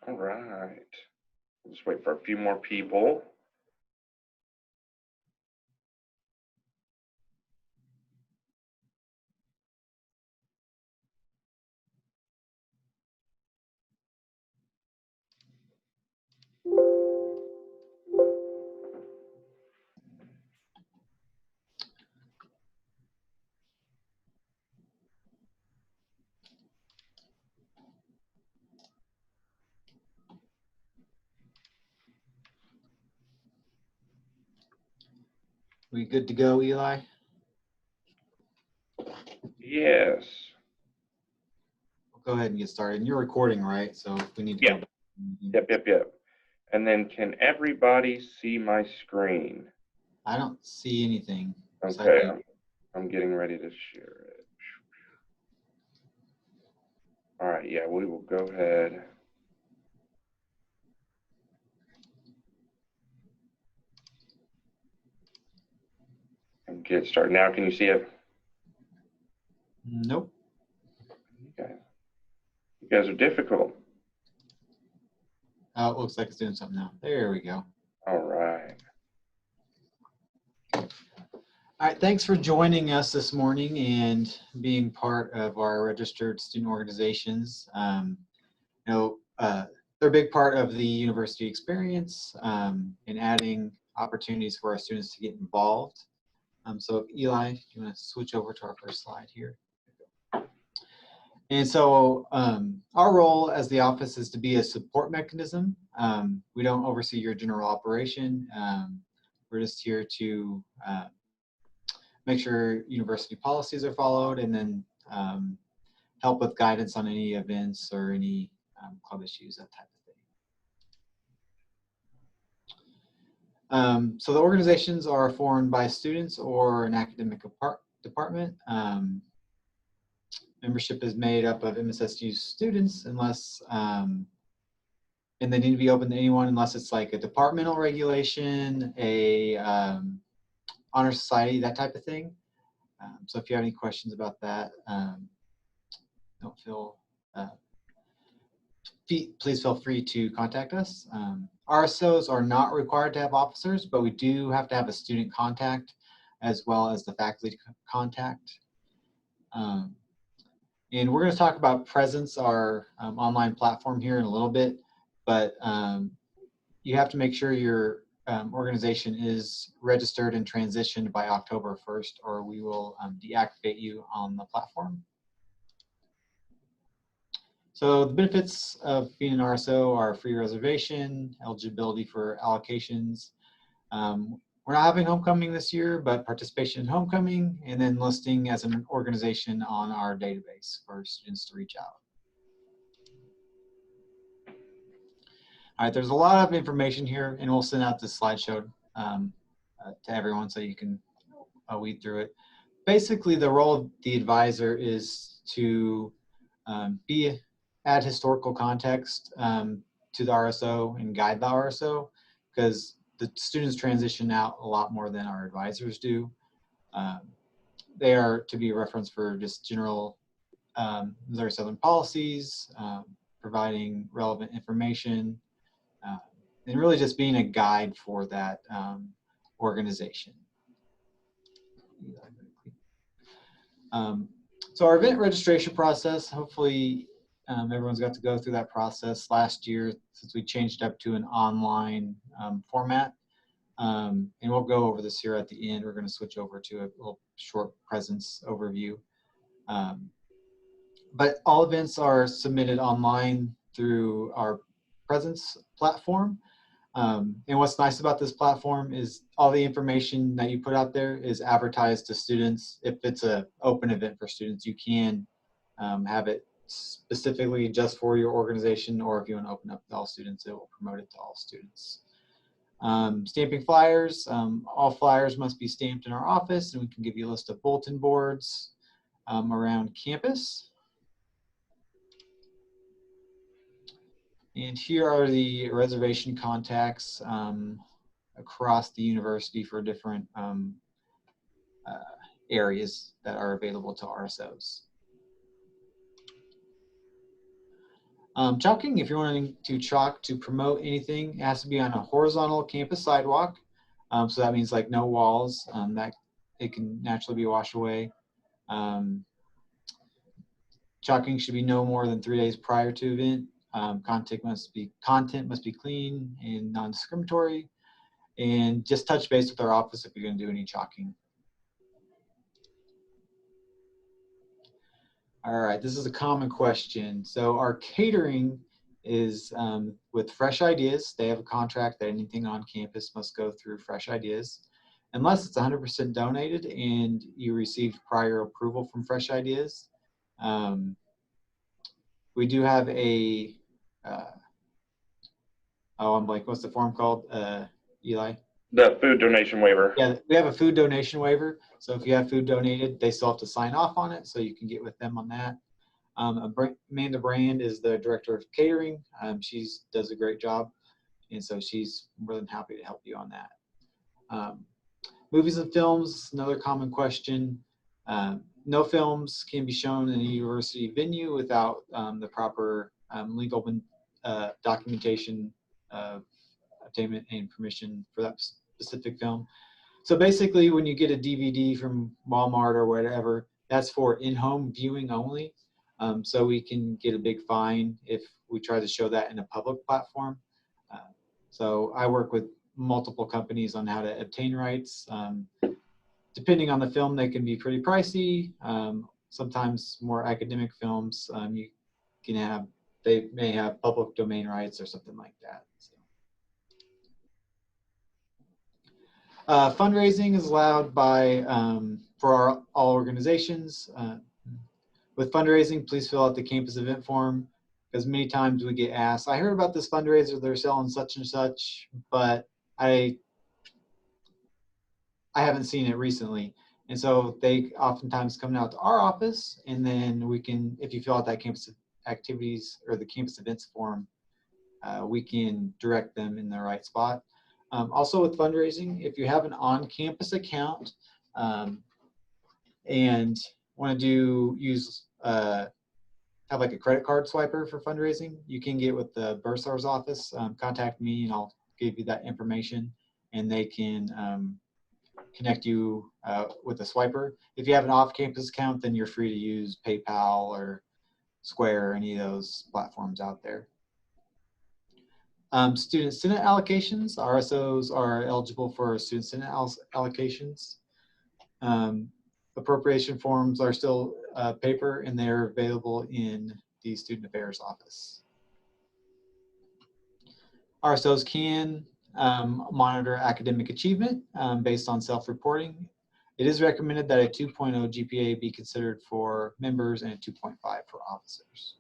All right. Just wait for a few more people. We good to go, Eli? Yes. We'll go ahead and get started. And you're recording, right? So if we need to go back. Yep. And then can everybody see my screen? I don't see anything. Okay, I'm getting ready to share it. All right, yeah, we will go ahead. And get started. Now, can you see it? Nope. Okay. You guys are difficult. Oh, it looks like it's doing something now. There we go. All right. All right, thanks for joining us this morning and being part of our registered student organizations. They're a big part of the university experience and adding opportunities for our students to get involved. So Eli, do you want to switch over to our first slide here? And so our role as the office is to be a support mechanism. We don't oversee your general operation. We're just here to make sure university policies are followed and then help with guidance on any events or any club issues, that type of thing. So the organizations are formed by students or an academic department. Membership is made up of MSSU students unless, and they need to be open to anyone unless it's like a departmental regulation, a honor society, that type of thing. So if you have any questions about that, please feel free to contact us. RSOs are not required to have officers, but we do have to have a student contact as well as the faculty contact. And we're going to talk about Presence, our online platform here in a little bit, but you have to make sure your organization is registered and transitioned by October 1st, or we will deactivate you on the platform. So the benefits of being an RSO are free reservation, eligibility for allocations. We're not having homecoming this year, but participation in homecoming, and then listing as an organization on our database for students to reach out. All right, there's a lot of information here, and we'll send out this slideshow to everyone so you can weed through it. Basically, the role of the advisor is to add historical context to the RSO and guide the RSO, because the students transition out a lot more than our advisors do. They are to be a reference for just general Missouri Southern policies, providing relevant information, and really just being a guide for that organization. So our event registration process, hopefully everyone's got to go through that process last year since we changed up to an online format. And we'll go over this here at the end. We're going to switch over to a little short presence overview. But all events are submitted online through our Presence platform. And what's nice about this platform is all the information that you put out there is advertised to students. If it's an open event for students, you can have it specifically just for your organization, or if you want to open up to all students, it will promote it to all students. Stamping flyers, all flyers must be stamped in our office, and we can give you a list of bulletin boards around campus. And here are the reservation contacts across the university for different areas that are available to RSOs. Chalking, if you're wanting to chalk to promote anything, it has to be on a horizontal campus sidewalk. So that means like no walls, that it can naturally be washed away. Chalking should be no more than 3 days prior to event. Content must be clean and non-discriminatory. And just touch base with our office if you're going to do any chalking. All right, this is a common question. So our catering is with Fresh Ideas. They have a contract that anything on campus must go through Fresh Ideas, unless it's 100% donated and you received prior approval from Fresh Ideas. We do have a, I'm like, what's the form called, Eli? The food donation waiver. Yeah, we have a food donation waiver. So if you have food donated, they still have to sign off on it, so you can get with them on that. Amanda Brand is the director of catering. She does a great job, and so she's more than happy to help you on that. Movies and films, another common question. No films can be shown in a university venue without the proper legal documentation of obtainment and permission for that specific film. So basically, when you get a DVD from Walmart or whatever, that's for in-home viewing only. So we can get a big fine if we try to show that in a public platform. So I work with multiple companies on how to obtain rights. Depending on the film, they can be pretty pricey. Sometimes more academic films, you can have, they may have public domain rights or something like that. So. Fundraising is allowed by for all organizations. With fundraising, please fill out the campus event form, because many times we get asked, I heard about this fundraiser, they're selling such and such, but I haven't seen it recently. And so they oftentimes come out to our office, and then we can, if you fill out that campus activities or the campus events form, we can direct them in the right spot. Also with fundraising, if you have an on-campus account and want to have like a credit card swiper for fundraising, you can get with the Bursar's office. Contact me and I'll give you that information, and they can connect you with a swiper. If you have an off-campus account, then you're free to use PayPal or Square or any of those platforms out there. Student Senate allocations, RSOs are eligible for student Senate allocations. Appropriation forms are still paper, and they're available in the Student Affairs office. RSOs can monitor academic achievement based on self-reporting. It is recommended that a 2.0 GPA be considered for members and a 2.5 for officers.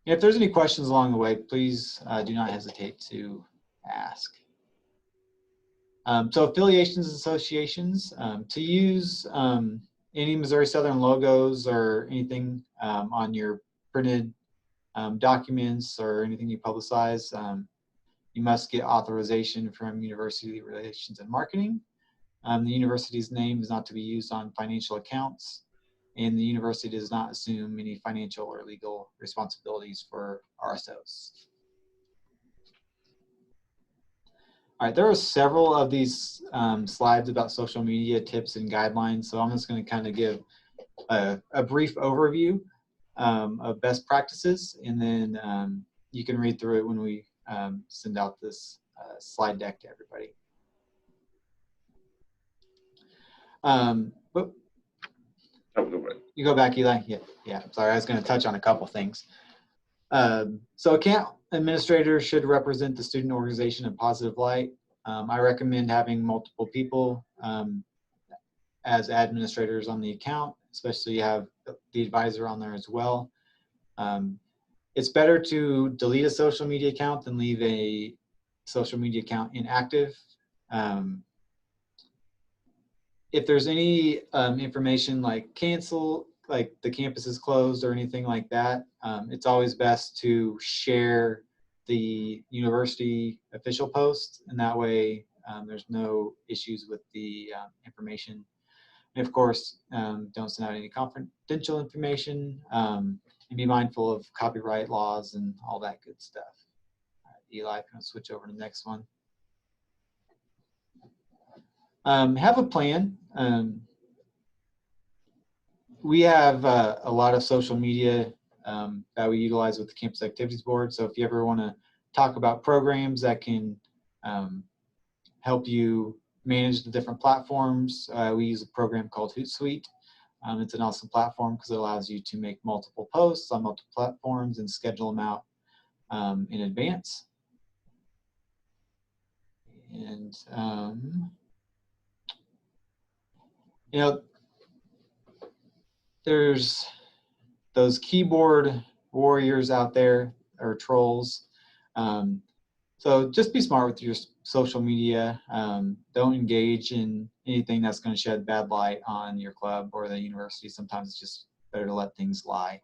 If there's any questions along the way, please do not hesitate to ask. So affiliations and associations, to use any Missouri Southern logos or anything on your printed documents or anything you publicize, you must get authorization from University Relations and Marketing. The university's name is not to be used on financial accounts, and the university does not assume any financial or legal responsibilities for RSOs. All right, there are several of these slides about social media tips and guidelines, so I'm just going to kind of give a brief overview of best practices, and then you can read through it when we send out this slide deck to everybody. But you go back, Eli. Yeah. Sorry, I was going to touch on a couple things. So account administrators should represent the student organization in a positive light. I recommend having multiple people as administrators on the account, especially you have the advisor on there as well. It's better to delete a social media account than leave a social media account inactive. If there's any information like cancel, like the campus is closed or anything like that, it's always best to share the university official post, and that way there's no issues with the information. And of course, don't send out any confidential information. and be mindful of copyright laws and all that good stuff. All right, Eli, I'm going to switch over to the next one. Have a plan. We have a lot of social media that we utilize with the Campus Activities Board. So if you ever want to talk about programs that can help you manage the different platforms, we use a program called Hootsuite. It's an awesome platform because it allows you to make multiple posts on multiple platforms and schedule them out in advance. And you know, there's those keyboard warriors out there, or trolls. So just be smart with your social media. Don't engage in anything that's going to shed bad light on your club or the university. Sometimes it's just better to let things lie.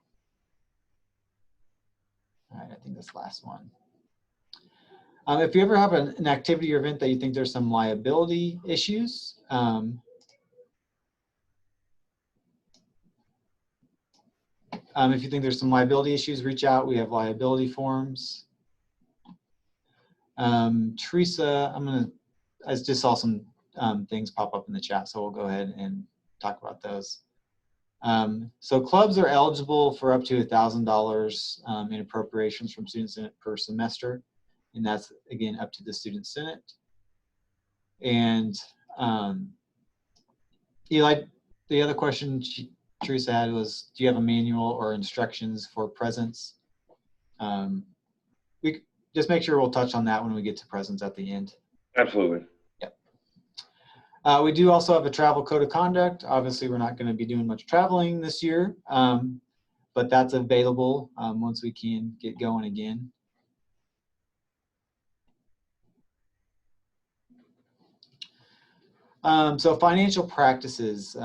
All right, I think that's the last one. If you ever have an activity or event that you think there's some liability issues, if you think there's some liability issues, reach out. We have liability forms. Teresa, I just saw some things pop up in the chat, so we'll go ahead and talk about those. So clubs are eligible for up to $1,000 in appropriations from Student Senate per semester, and that's, again, up to the Student Senate. And Eli, the other question Teresa had was, do you have a manual or instructions for presence? We just make sure we'll touch on that when we get to presence at the end. Absolutely. Yep. We do also have a travel code of conduct. Obviously, we're not going to be doing much traveling this year, but that's available once we can get going again. So financial practices.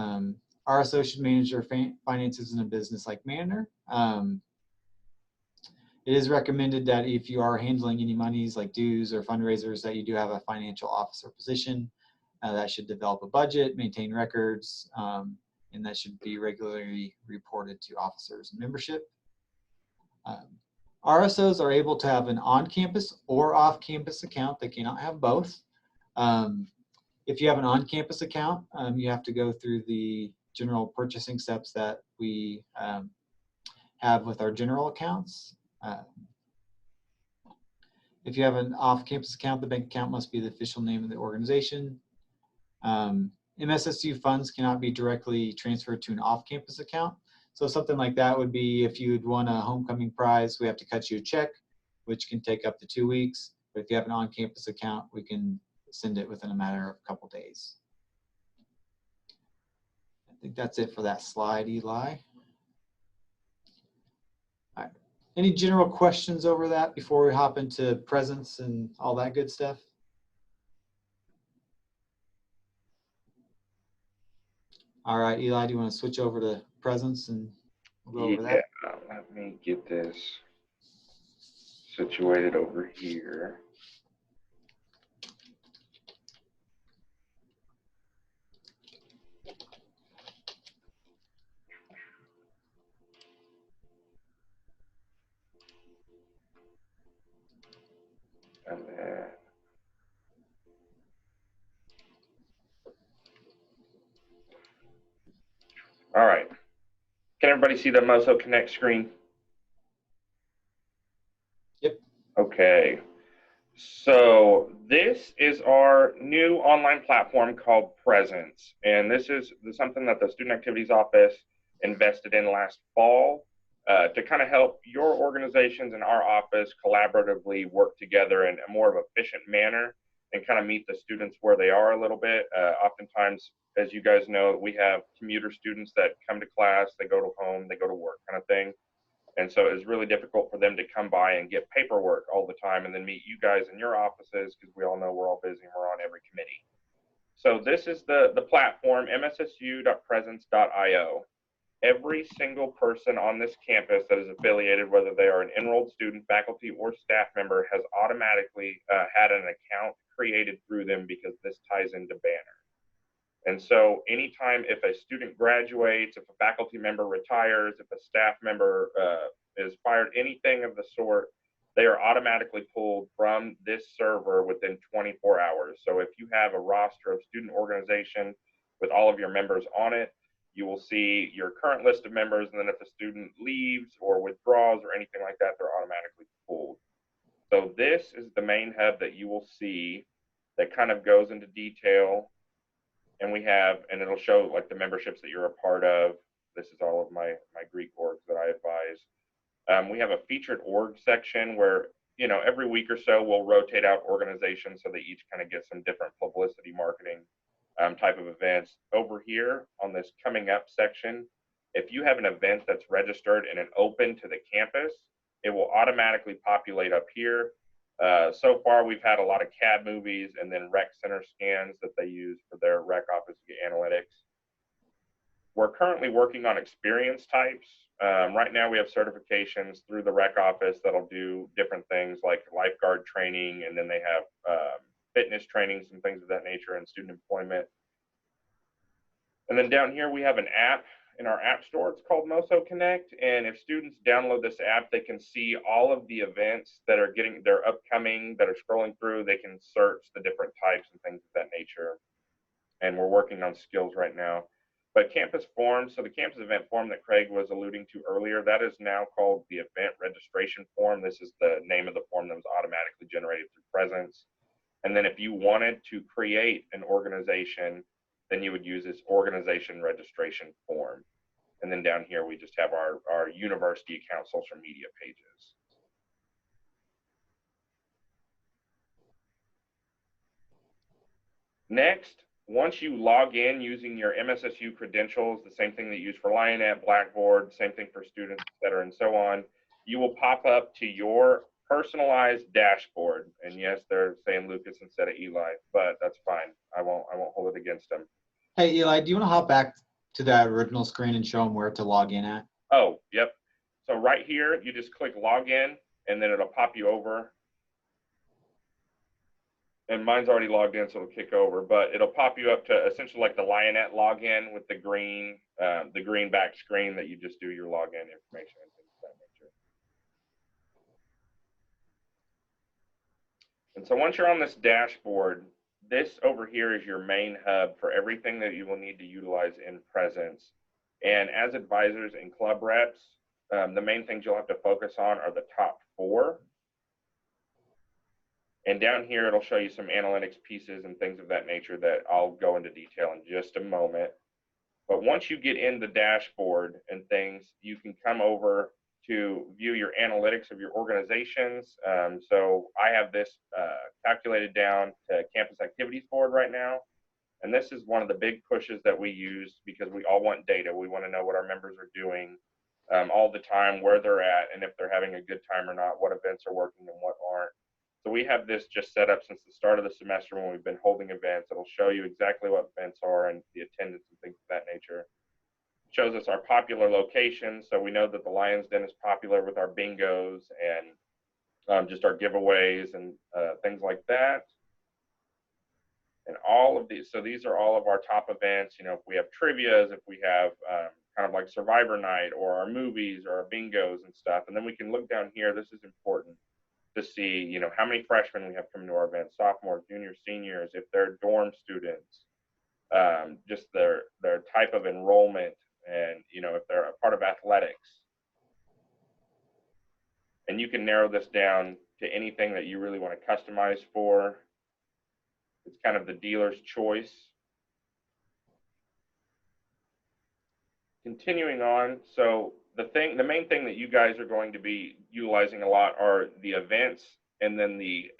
Our associate manager finances in a business-like manner. It is recommended that if you are handling any monies like dues or fundraisers, that you do have a financial officer position that should develop a budget, maintain records, and that should be regularly reported to officers and membership. RSOs are able to have an on-campus or off-campus account. They cannot have both. If you have an on-campus account, you have to go through the general purchasing steps that we have with our general accounts. If you have an off-campus account, the bank account must be the official name of the organization. MSSU funds cannot be directly transferred to an off-campus account. So something like that would be if you'd won a homecoming prize, we have to cut you a check, which can take up to 2 weeks. But if you have an on-campus account, we can send it within a matter of a couple days. I think that's it for that slide, Eli. All right. Any general questions over that before we hop into presence and all that good stuff? All right, Eli, do you want to switch over to presence and we'll go over that? Yeah, let me get this situated over here. And then, all right. Can everybody see the Moso Connect screen? Yep. Okay. So this is our new online platform called Presence. And this is something that the Student Activities Office invested in last fall to kind of help your organizations and our office collaboratively work together in a more of an efficient manner and kind of meet the students where they are a little bit. Oftentimes, as you guys know, we have commuter students that come to class, they go to home, they go to work kind of thing. And so it's really difficult for them to come by and get paperwork all the time and then meet you guys in your offices because we all know we're all busy and we're on every committee. So this is the platform, mssu.presence.io. Every single person on this campus that is affiliated, whether they are an enrolled student, faculty, or staff member, has automatically had an account created through them because this ties into Banner. And so anytime if a student graduates, if a faculty member retires, if a staff member is fired, anything of the sort, they are automatically pulled from this server within 24 hours. So if you have a roster of student organization with all of your members on it, you will see your current list of members, and then if a student leaves or withdraws or anything like that, they're automatically pulled. So this is the main hub that you will see that kind of goes into detail. And we have, and it'll show like the memberships that you're a part of. This is all of my Greek orgs that I advise. We have a featured org section where, you know, every week or so we'll rotate out organizations so they each kind of get some different publicity marketing type of events. Over here on this coming up section, if you have an event that's registered and open to the campus, it will automatically populate up here. So far, we've had a lot of CAD movies and then rec center scans that they use for their rec office to get analytics. We're currently working on experience types. Right now, we have certifications through the rec office that'll do different things like lifeguard training, and then they have fitness trainings and things of that nature, and student employment. And then down here, we have an app in our app store. It's called Moso Connect. And if students download this app, they can see all of the events that are they're upcoming, that are scrolling through. They can search the different types and things of that nature. And we're working on skills right now. But campus forms, so the campus event form that Craig was alluding to earlier, that is now called the event registration form. This is the name of the form that was automatically generated through Presence. And then if you wanted to create an organization, then you would use this organization registration form. And then down here, we just have our university account social media pages. Next, once you log in using your MSSU credentials, the same thing that you use for Lionnet, Blackboard, same thing for students, et cetera, and so on, you will pop up to your personalized dashboard. And yes, they're saying Lucas instead of Eli, but that's fine. I won't hold it against them. Hey, Eli, do you want to hop back to that original screen and show them where to log in at? Oh, yep. So right here, you just click login, and then it'll pop you over. And mine's already logged in, so it'll kick over. But it'll pop you up to essentially like the Lionnet login with the green back screen that you just do your login information and things of that nature. And so once you're on this dashboard, this over here is your main hub for everything that you will need to utilize in Presence. And as advisors and club reps, the main things you'll have to focus on are the top 4. And down here, it'll show you some analytics pieces and things of that nature that I'll go into detail in just a moment. But once you get in the dashboard and things, you can come over to view your analytics of your organizations. So I have this calculated down to campus activities board right now. And this is one of the big pushes that we use because we all want data. We want to know what our members are doing all the time, where they're at, and if they're having a good time or not, what events are working and what aren't. So we have this just set up since the start of the semester when we've been holding events. It'll show you exactly what events are and the attendance and things of that nature. It shows us our popular locations. So we know that the Lion's Den is popular with our bingos and just our giveaways and things like that. And all of these, so these are all of our top events. You know, if we have trivias, if we have kind of like Survivor Night or our movies or our bingos and stuff. And then we can look down here. This is important to see, you know, how many freshmen we have coming to our events, sophomores, juniors, seniors, if they're dorm students, just their type of enrollment, and, you know, if they're a part of athletics. And you can narrow this down to anything that you really want to customize for. It's kind of the dealer's choice. Continuing on, so the main thing that you guys are going to be utilizing a lot are the events and then the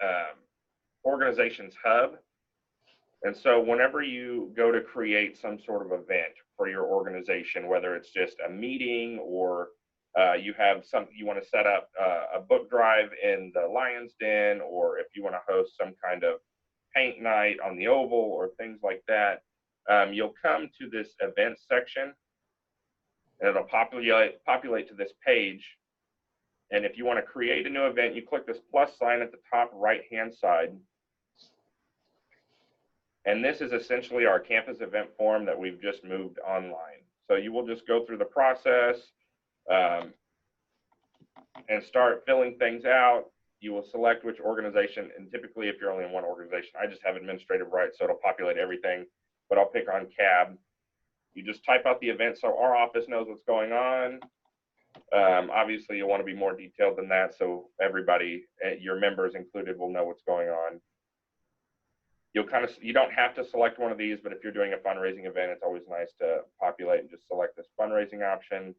organization's hub. And so whenever you go to create some sort of event for your organization, whether it's just a meeting or you have you want to set up a book drive in the Lion's Den, or if you want to host some kind of paint night on the Oval or things like that, you'll come to this events section. And it'll populate to this page. And if you want to create a new event, you click this plus sign at the top right-hand side. And this is essentially our campus event form that we've just moved online. So you will just go through the process and start filling things out. You will select which organization, and typically if you're only in one organization, I just have administrative rights, so it'll populate everything, but I'll pick on CAB. You just type out the event so our office knows what's going on. Obviously, you'll want to be more detailed than that, so everybody, your members included, will know what's going on. You don't have to select one of these, but if you're doing a fundraising event, it's always nice to populate and just select this fundraising option.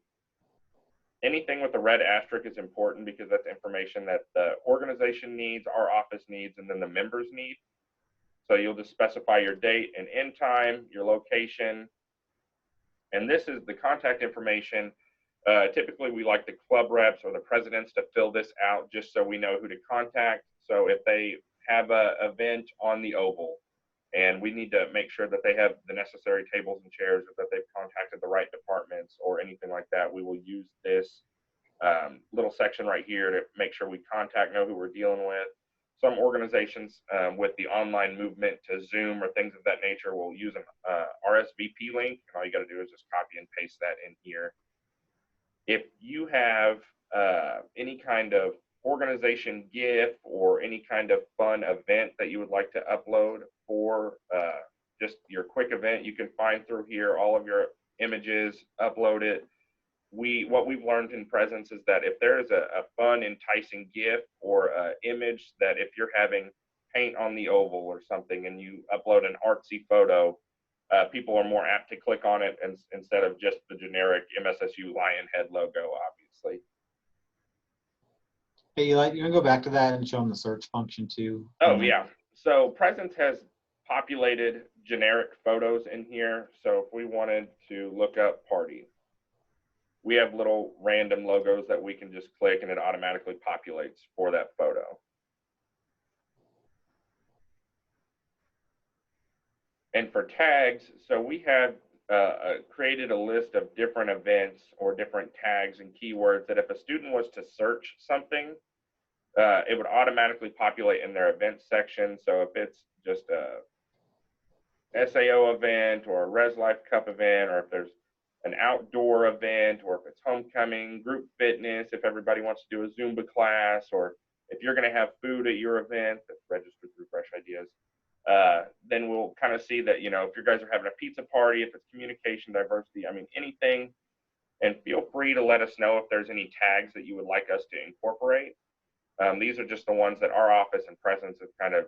Anything with the red asterisk is important because that's information that the organization needs, our office needs, and then the members need. So you'll just specify your date and end time, your location, and this is the contact information. Typically, we like the club reps or the presidents to fill this out just so we know who to contact. So if they have an event on the Oval and we need to make sure that they have the necessary tables and chairs, or that they've contacted the right departments or anything like that, we will use this little section right here to make sure we know who we're dealing with. Some organizations with the online movement to Zoom or things of that nature will use an RSVP link, and all you got to do is just copy and paste that in here. If you have any kind of organization GIF or any kind of fun event that you would like to upload for just your quick event, you can find through here all of your images, upload it. What we've learned in Presence is that if there is a fun, enticing GIF or image, that if you're having paint on the Oval or something and you upload an artsy photo, people are more apt to click on it instead of just the generic MSSU lion head logo, obviously. Hey, Eli, you want to go back to that and show them the search function too? Oh, yeah. So Presence has populated generic photos in here. So if we wanted to look up party, we have little random logos that we can just click and it automatically populates for that photo. And for tags, so we have created a list of different events or different tags and keywords that if a student was to search something, it would automatically populate in their events section. So if it's just a SAO event or a Res Life Cup event, or if there's an outdoor event, or if it's homecoming, group fitness, if everybody wants to do a Zumba class, or if you're going to have food at your event that's registered through Fresh Ideas, then we'll kind of see that, you know, if you guys are having a pizza party, if it's communication diversity, I mean, anything. And feel free to let us know if there's any tags that you would like us to incorporate. These are just the ones that our office and Presence have kind of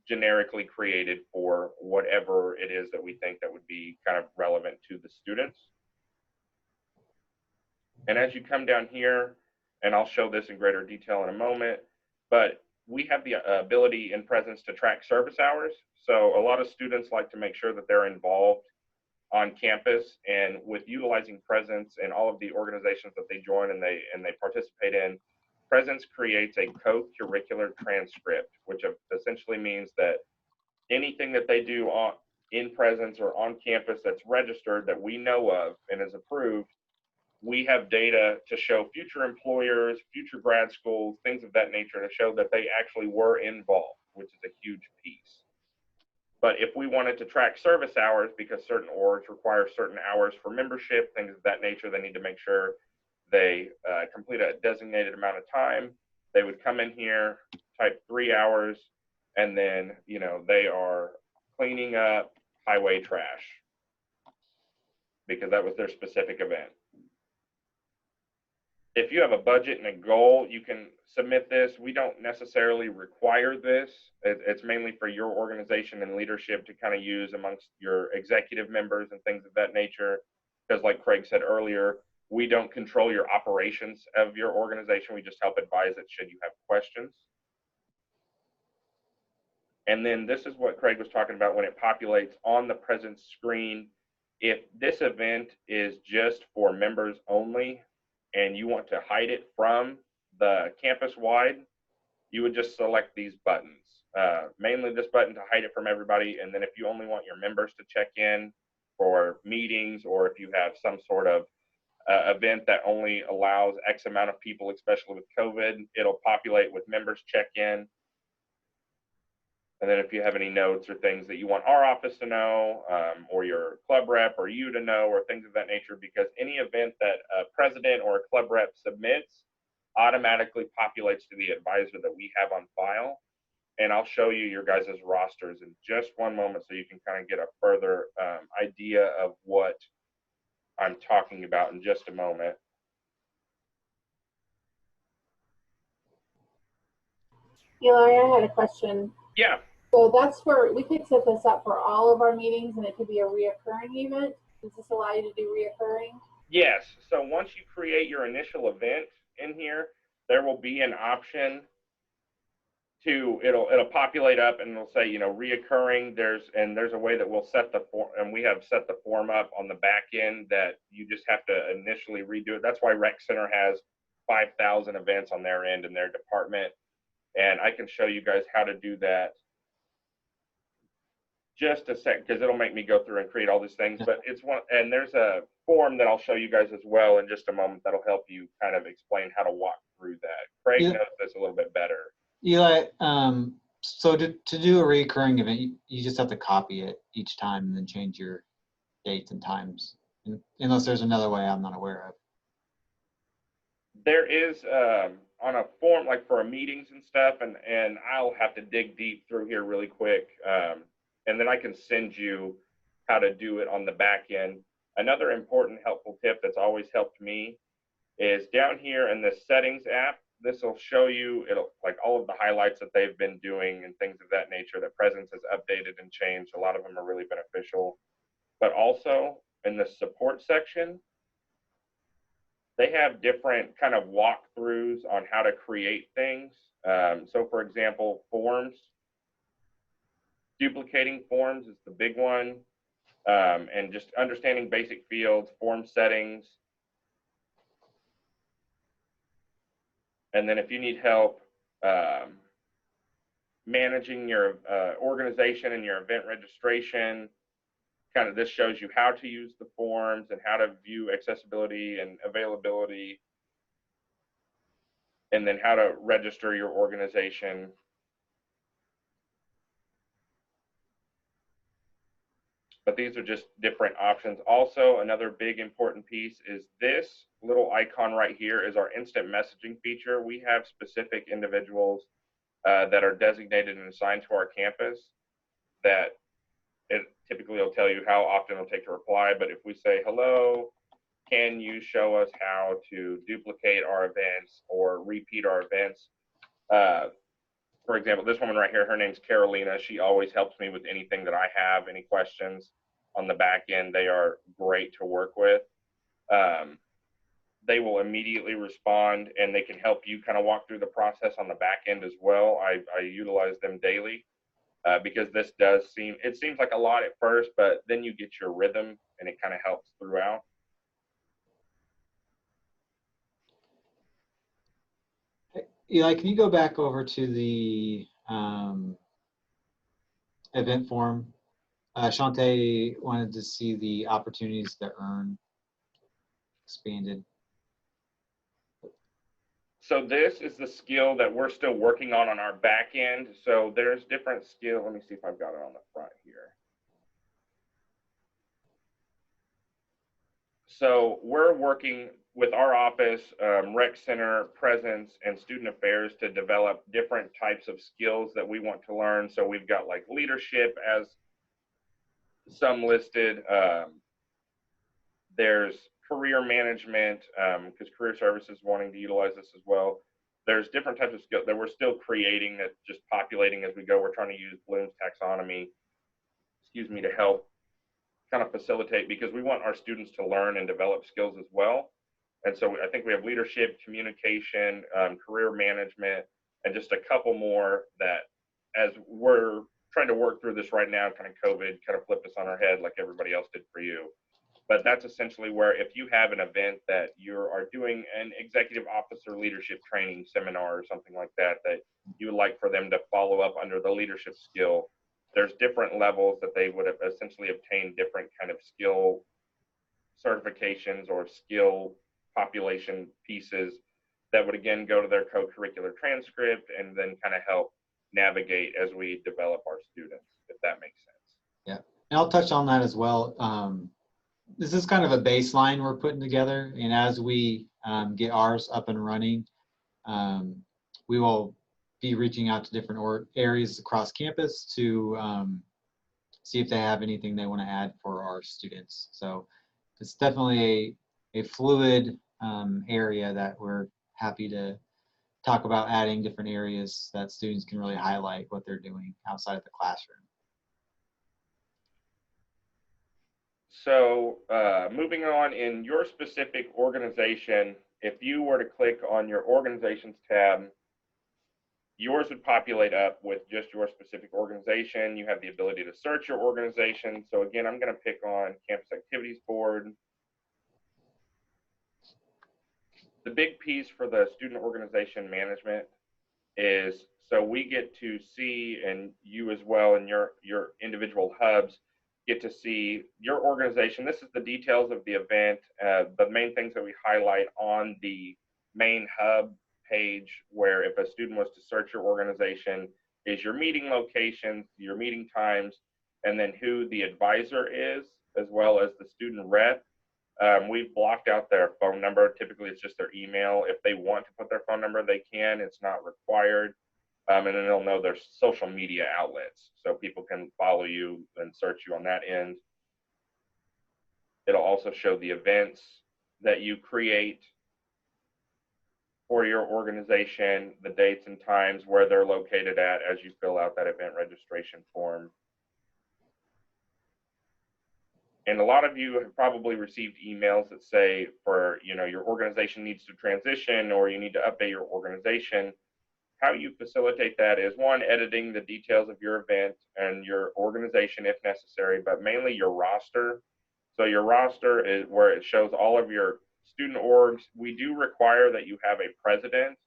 generically created for whatever it is that we think that would be kind of relevant to the students. And as you come down here, and I'll show this in greater detail in a moment, but we have the ability in Presence to track service hours. So a lot of students like to make sure that they're involved on campus, and with utilizing Presence and all of the organizations that they join and they participate in, Presence creates a co-curricular transcript, which essentially means that anything that they do in Presence or on campus that's registered that we know of and is approved, we have data to show future employers, future grad schools, things of that nature, to show that they actually were involved, which is a huge piece. But if we wanted to track service hours, because certain orgs require certain hours for membership, things of that nature, they need to make sure they complete a designated amount of time. They would come in here, type 3 hours, and then, you know, they are cleaning up highway trash because that was their specific event. If you have a budget and a goal, you can submit this. We don't necessarily require this. It's mainly for your organization and leadership to kind of use amongst your executive members and things of that nature. Because like Craig said earlier, we don't control your operations of your organization. We just help advise it should you have questions. And then this is what Craig was talking about when it populates on the Presence screen. If this event is just for members only, and you want to hide it from the campus-wide, you would just select these buttons. Mainly this button to hide it from everybody, and then if you only want your members to check in for meetings, or if you have some sort of event that only allows X amount of people, especially with COVID, it'll populate with members check in. And then if you have any notes or things that you want our office to know, or your club rep or you to know, or things of that nature, because any event that a president or a club rep submits automatically populates to the advisor that we have on file. And I'll show you your guys' rosters in just one moment so you can kind of get a further idea of what I'm talking about in just a moment. Eli, I had a question. Yeah. So that's for, we could set this up for all of our meetings and it could be a reoccurring event. Does this allow you to do reoccurring? Yes. So once you create your initial event in here, there will be an option to, it'll populate up and it'll say, you know, reoccurring. There's a way that we'll set the form, and we have set the form up on the back end that you just have to initially redo it. That's why Rec Center has 5,000 events on their end in their department. And I can show you guys how to do that just a sec, because it'll make me go through and create all these things. But it's one, and there's a form that I'll show you guys as well in just a moment that'll help you kind of explain how to walk through that. Craig knows this a little bit better. Eli, so to do a recurring event, you just have to copy it each time and then change your dates and times, unless there's another way I'm not aware of. There is on a form, like for meetings and stuff, and I'll have to dig deep through here really quick, and then I can send you how to do it on the back end. Another important helpful tip that's always helped me is down here in the settings app. This will show you, it'll like all of the highlights that they've been doing and things of that nature that Presence has updated and changed. A lot of them are really beneficial. But also in the support section, they have different kind of walkthroughs on how to create things. So for example, forms, duplicating forms is the big one, and just understanding basic fields, form settings. And then if you need help managing your organization and your event registration, kind of this shows you how to use the forms and how to view accessibility and availability, and then how to register your organization. But these are just different options. Also, another big important piece is this little icon right here is our instant messaging feature. We have specific individuals that are designated and assigned to our campus that it typically will tell you how often it'll take to reply. But if we say, hello, can you show us how to duplicate our events or repeat our events? For example, this woman right here, her name's Carolina. She always helps me with anything that I have, any questions on the back end. They are great to work with. They will immediately respond, and they can help you kind of walk through the process on the back end as well. I utilize them daily because this does seems like a lot at first, but then you get your rhythm and it kind of helps throughout. Eli, can you go back over to the event form? Shante wanted to see the opportunities to earn expanded. So this is the skill that we're still working on our back end. So there's different skill. Let me see if I've got it on the front here. So we're working with our office, Rec Center, Presence, and Student Affairs to develop different types of skills that we want to learn. So we've got like leadership as some listed. There's career management, because career services wanting to utilize this as well. There's different types of skills that we're still creating, that just populating as we go. We're trying to use Bloom's taxonomy, to help kind of facilitate, because we want our students to learn and develop skills as well. And so I think we have leadership, communication, career management, and just a couple more that, as we're trying to work through this right now, kind of COVID kind of flipped us on our head like everybody else did for you. But that's essentially where, if you have an event that you are doing an executive officer leadership training seminar or something like that, that you would like for them to follow up under the leadership skill, there's different levels that they would have essentially obtained different kind of skill certifications or skill population pieces that would again go to their co-curricular transcript and then kind of help navigate as we develop our students, if that makes sense. Yeah, and I'll touch on that as well. This is kind of a baseline we're putting together, and as we get ours up and running, we will be reaching out to different areas across campus to see if they have anything they want to add for our students. So it's definitely a fluid area that we're happy to talk about adding different areas that students can really highlight what they're doing outside of the classroom. So moving on, in your specific organization, if you were to click on your organizations tab, yours would populate up with just your specific organization. You have the ability to search your organization. So again, I'm going to pick on Campus Activities Board. The big piece for the student organization management is so we get to see, and you as well in your individual hubs get to see your organization. This is the details of the event, the main things that we highlight on the main hub page, where if a student was to search your organization, is your meeting locations, your meeting times, and then who the advisor is, as well as the student rep. We've blocked out their phone number. Typically, it's just their email. If they want to put their phone number, they can. It's not required. And then they'll know their social media outlets, so people can follow you and search you on that end. It'll also show the events that you create for your organization, the dates and times, where they're located at as you fill out that event registration form. And a lot of you have probably received emails that say, for, you know, your organization needs to transition or you need to update your organization. How you facilitate that is, one, editing the details of your event and your organization if necessary, but mainly your roster. So your roster is where it shows all of your student orgs. We do require that you have a president.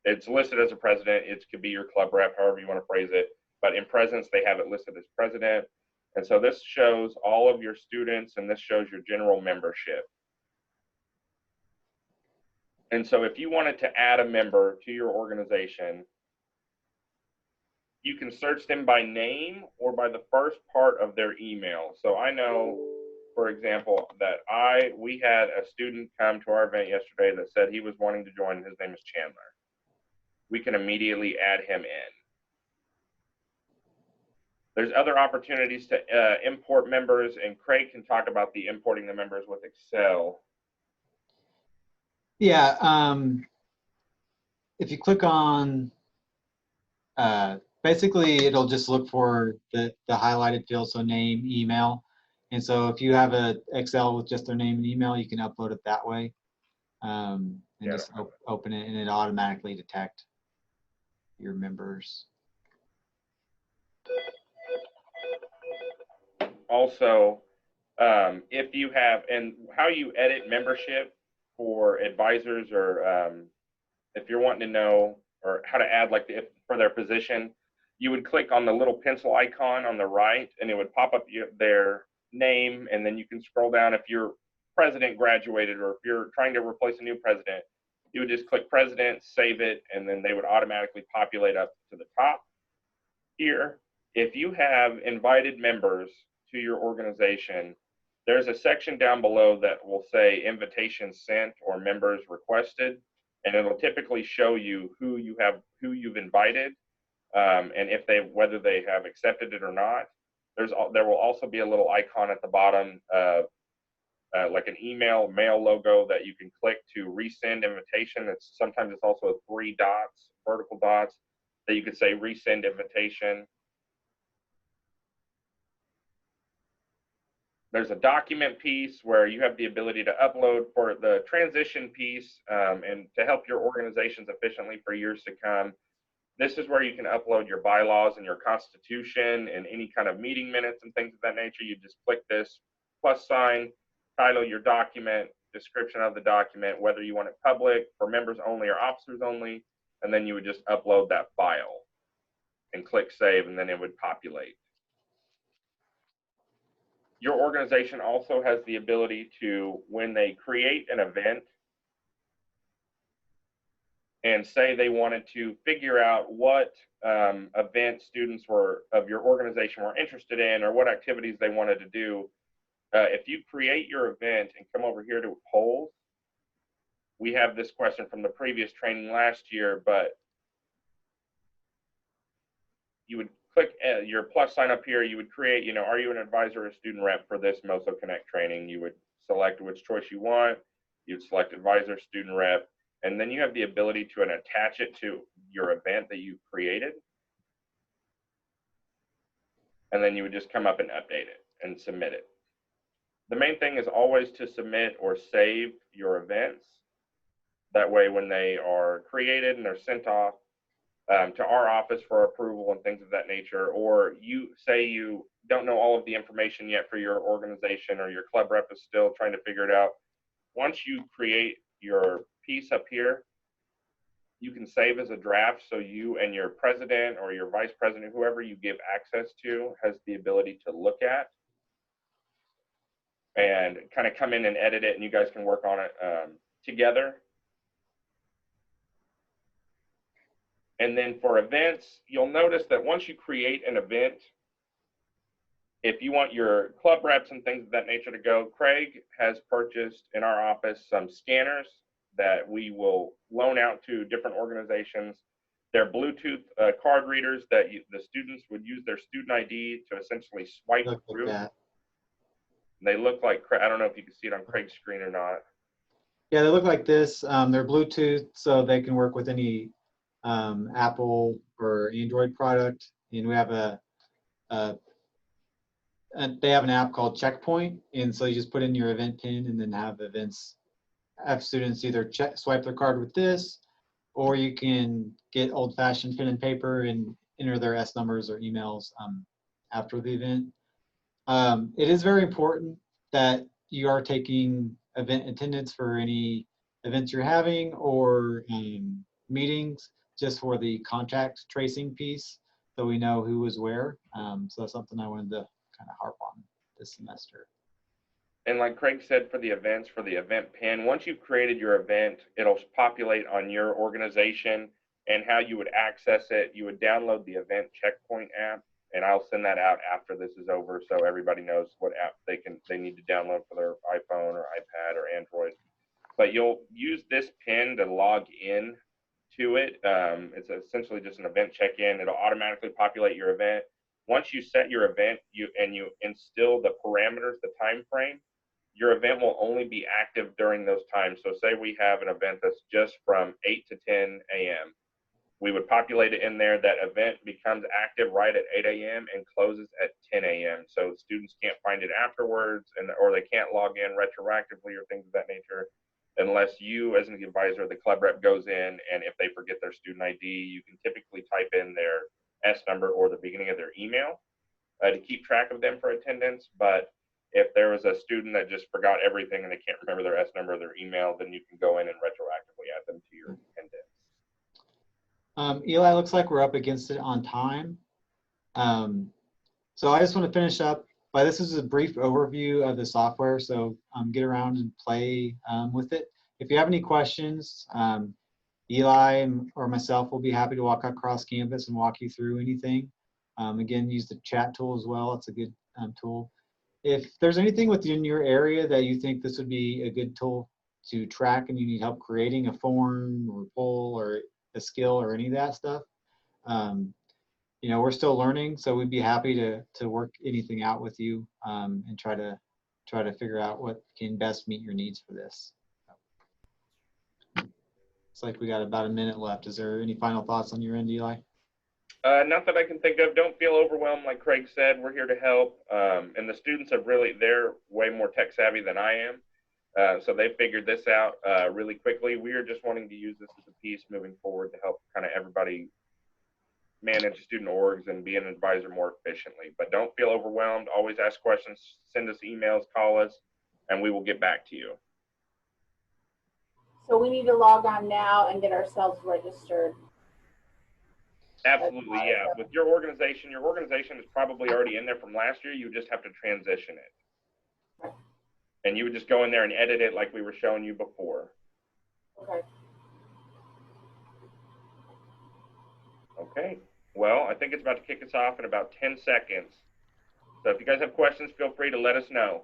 It's listed as a president. It could be your club rep, however you want to phrase it. But in presence, they have it listed as president. And so this shows all of your students, and this shows your general membership. And so if you wanted to add a member to your organization, you can search them by name or by the first part of their email. So I know, for example, that we had a student come to our event yesterday that said he was wanting to join. His name is Chandler. We can immediately add him in. There's other opportunities to import members, and Craig can talk about the importing the members with Excel. Yeah, if you click on, basically it'll just look for the highlighted field, so name, email. And so if you have a Excel with just their name and email, you can upload it that way, and just open it, and it automatically detect your members. Also, if you have, and how you edit membership for advisors, or if you're wanting to know or how to add, like for their position, you would click on the little pencil icon on the right, and it would pop up their name, and then you can scroll down. If your president graduated, or if you're trying to replace a new president, you would just click president, save it, and then they would automatically populate up to the top here. If you have invited members to your organization, there's a section down below that will say invitations sent or members requested, and it'll typically show you who you've invited, and whether they have accepted it or not. There will also be a little icon at the bottom of like an mail logo that you can click to resend invitation. Sometimes it's also 3 dots, vertical dots, that you could say resend invitation. There's a document piece where you have the ability to upload for the transition piece, and to help your organizations efficiently for years to come. This is where you can upload your bylaws and your constitution and any kind of meeting minutes and things of that nature. You just click this plus sign, title your document, description of the document, whether you want it public, for members only or officers only, and then you would just upload that file and click save, and then it would populate. Your organization also has the ability to, when they create an event and say they wanted to figure out what event students of your organization were interested in, or what activities they wanted to do. If you create your event and come over here to polls, we have this question from the previous training last year, but you would click your plus sign up here. You would create, are you an advisor or student rep for this Moso Connect training? You would select which choice you want. You'd select advisor, student rep, and then you have the ability to attach it to your event that you created. And then you would just come up and update it and submit it. The main thing is always to submit or save your events. That way, when they are created and they're sent off to our office for approval and things of that nature, or you say you don't know all of the information yet for your organization, or your club rep is still trying to figure it out, once you create your piece up here, you can save as a draft, so you and your president or your vice president, whoever you give access to, has the ability to look at and kind of come in and edit it, and you guys can work on it together. And then for events, you'll notice that once you create an event, if you want your club reps and things of that nature to go, Craig has purchased in our office some scanners that we will loan out to different organizations. They're Bluetooth card readers that the students would use their student ID to essentially swipe through. Like they look like, I don't know if you can see it on Craig's screen or not. Yeah, they look like this. They're Bluetooth, so they can work with any Apple or Android product. And we have they have an app called Checkpoint, and so you just put in your event pin and then have students either swipe their card with this, or you can get old-fashioned pen and paper and enter their S numbers or emails after the event. It is very important that you are taking event attendance for any events you're having or meetings, just for the contact tracing piece, so we know who was where. So that's something I wanted to kind of harp on this semester. And like Craig said, for the events, for the event pin, once you've created your event, it'll populate on your organization, and how you would access it. You would download the event Checkpoint app, and I'll send that out after this is over, so everybody knows what app they need to download for their iPhone or iPad or Android. But you'll use this pin to log in to it. It's essentially just an event check-in. It'll automatically populate your event. Once you set your event, you instill the parameters, the time frame, your event will only be active during those times. So say we have an event that's just from 8 to 10 a.m. We would populate it in there. That event becomes active right at 8 a.m. and closes at 10 a.m. So students can't find it afterwards, or they can't log in retroactively or things of that nature, unless you, as an advisor, the club rep, goes in, and if they forget their student ID, you can typically type in their S number or the beginning of their email to keep track of them for attendance. But if there was a student that just forgot everything and they can't remember their S number or their email, then you can go in and retroactively add them to your attendance. Eli, looks like we're up against it on time. So I just want to finish up by, this is a brief overview of the software, so get around and play with it. If you have any questions, Eli or myself will be happy to walk across campus and walk you through anything. Again, use the chat tool as well. It's a good tool. If there's anything within your area that you think this would be a good tool to track, and you need help creating a form or poll or a skill or any of that stuff, we're still learning, so we'd be happy to work anything out with you and try to figure out what can best meet your needs for this. It's like we got about a minute left. Is there any final thoughts on your end, Eli? Not that I can think of. Don't feel overwhelmed. Like Craig said, we're here to help. And the students they're way more tech savvy than I am. So they figured this out really quickly. We are just wanting to use this as a piece moving forward to help kind of everybody manage student orgs and be an advisor more efficiently. But don't feel overwhelmed. Always ask questions, send us emails, call us, and we will get back to you. So we need to log on now and get ourselves registered. Absolutely, yeah. With your organization is probably already in there from last year. You just have to transition it. Okay. And you would just go in there and edit it like we were showing you before. Okay. Okay. Well, I think it's about to kick us off in about 10 seconds. So if you guys have questions, feel free to let us know.